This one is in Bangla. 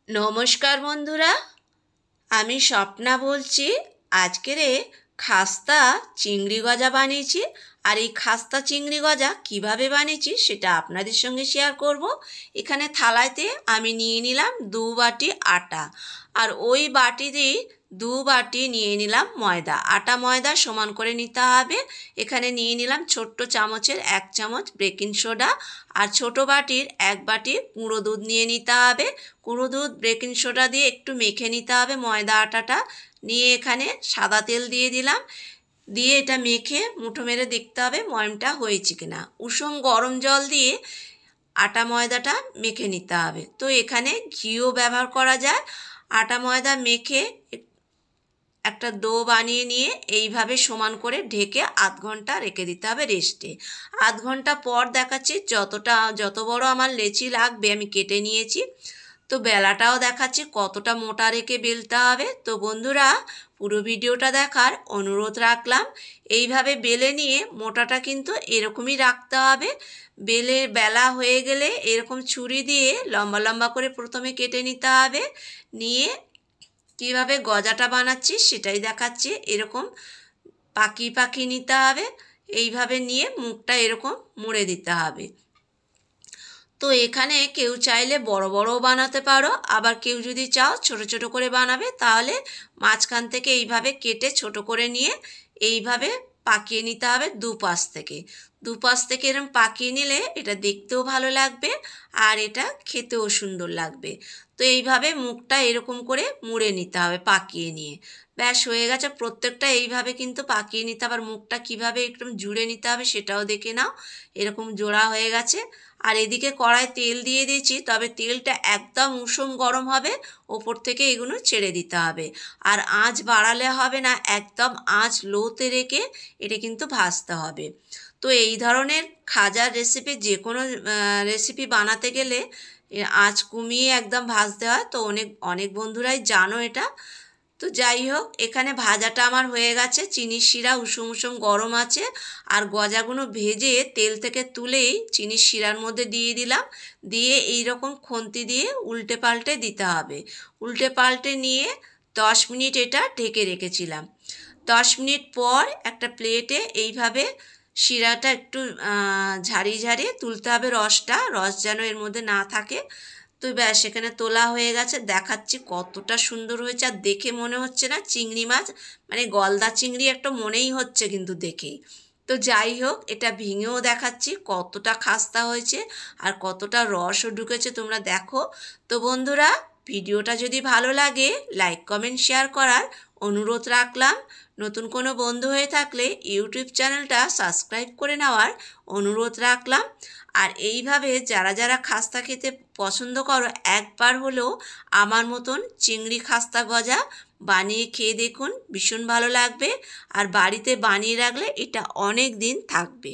নমস্কার বন্ধুরা, আমি স্বপ্না বলছি। আজকের খাস্তা চিংড়ি গজা বানিয়েছি। আর এই খাস্তা চিংড়ি গজা কিভাবে বানিয়েছি সেটা আপনাদের সঙ্গে শেয়ার করব। এখানে থালাতে আমি নিয়ে নিলাম 2 বাটি আটা, আর ওই বাটিতেই 2 বাটি নিয়ে নিলাম ময়দা। আটা ময়দা সমান করে নিতে হবে। এখানে নিয়ে নিলাম ছোট্ট চামচের 1 চামচ বেকিং সোডা, আর ছোট বাটির 1 বাটি গুঁড়ো দুধ নিয়ে নিতে হবে। গুঁড়ো দুধ বেকিং সোডা দিয়ে একটু মেখে নিতে হবে ময়দা আটাটা। নিয়ে এখানে সাদা তেল দিয়ে দিলাম, দিয়ে এটা মেখে মুঠো মেরে দেখতে হবে ময়মটা হয়েছে কিনা। উষুম গরম জল দিয়ে আটা ময়দাটা মেখে নিতে হবে। তো এখানে ঘিও ব্যবহার করা যায়। আটা ময়দা মেখে একটা ডো বানিয়ে নিয়ে এইভাবে সমান করে ঢেকে আধ ঘন্টা রেখে দিতে হবে রেস্টে। আধ ঘন্টা পর দেখাচ্ছি যত বড় আমার লেচি লাগবে আমি কেটে নিয়েছি। তো বেলাটাও দেখাচ্ছি কতটা মোটা রেখে বেলতে হবে। তো বন্ধুরা, পুরো ভিডিওটা দেখার অনুরোধ রাখলাম। এইভাবে বেলে নিয়ে মোটাটা কিন্তু এরকমই রাখতে হবে। বেলা হয়ে গেলে এরকম ছুরি দিয়ে লম্বা লম্বা করে প্রথমে কেটে নিতে হবে। নিয়ে কীভাবে গজাটা বানাচ্ছি সেটাই দেখাচ্ছি। এরকম পাকি পাকি নিতে হবে। এইভাবে নিয়ে মুখটা এরকম মুড়ে দিতে হবে। তো এখানে কেউ চাইলে বড় বড়ও বানাতে পারো, আবার কেউ যদি চাও ছোট ছোট করে বানাবে তাহলে মাঝখান থেকে এইভাবে কেটে ছোট করে নিয়ে এইভাবে পাকিয়ে নিতে হবে দুপাশ থেকে এরকম পাকিয়ে নিলে এটা দেখতেও ভালো লাগবে আর এটা খেতেও সুন্দর লাগবে। তো এইভাবে মুখটা এরকম করে মুড়ে নিতে হবে পাকিয়ে নিয়ে। ব্যাস হয়ে গেছে। প্রত্যেকটা এইভাবে কিন্তু পাকিয়ে নিতে হবে। আর মুখটা কীভাবে একদম জুড়ে নিতে হবে সেটাও দেখে নাও। এরকম জোড়া হয়ে গেছে। আর এদিকে কড়ায় তেল দিয়ে দিয়েছি, তবে তেলটা একদম উষুম গরম হবে। ওপর থেকে এগুলো ছেড়ে দিতে হবে। আর আঁচ বাড়ালে হবে না, একদম আঁচ লোতে রেখে এটা কিন্তু ভাজতে হবে। তো এই ধরনের খাজার রেসিপি, যে কোনো রেসিপি বানাতে গেলে আঁচ কমিয়ে একদম ভাজতে হয়। তো অনেক অনেক বন্ধুরাই জানো এটা। তো যাই হোক, এখানে ভাজাটা আমার হয়ে গেছে। চিনির শিরা উষুম উষুম গরম আছে। আর গজাগুলো ভেজে তেল থেকে তুলেই চিনির শিরার মধ্যে দিয়ে দিলাম। দিয়ে এই রকম খুন্তি দিয়ে উল্টে পাল্টে দিতে হবে। উল্টে পাল্টে নিয়ে 10 মিনিট এটা ঢেকে রেখেছিলাম। 10 মিনিট পর একটা প্লেটে এইভাবে শিরাটা একটু ঝাড়িয়ে ঝাড়িয়ে তুলতে হবে। রস যেন এর মধ্যে না থাকে। তো ব্যাস, এখানে তোলা হয়ে গেছে। দেখাচ্ছি কতটা সুন্দর হয়েছে। আর দেখে মনে হচ্ছে না চিংড়ি মাছ, মানে গলদা চিংড়ি একটা মনেই হচ্ছে কিন্তু দেখেই। তো যাই হোক, এটা ভেঙেও দেখাচ্ছি কতটা খাস্তা হয়েছে আর কতটা রসও ঢুকেছে তোমরা দেখো। তো বন্ধুরা, ভিডিওটা যদি ভালো লাগে লাইক কমেন্ট শেয়ার করার অনুরোধ রাখলাম। নতুন কোনো বন্ধু হয়ে থাকলে ইউটিউব চ্যানেলটা সাবস্ক্রাইব করে নেওয়ার অনুরোধ রাখলাম। আর এইভাবে যারা যারা খাস্তা খেতে পছন্দ করো, একবার হলেও আমার মতন চিংড়ি খাস্তা গজা বানিয়ে খেয়ে দেখুন, ভীষণ ভালো লাগবে। আর বাড়িতে বানিয়ে রাখলে এটা অনেক দিন থাকবে।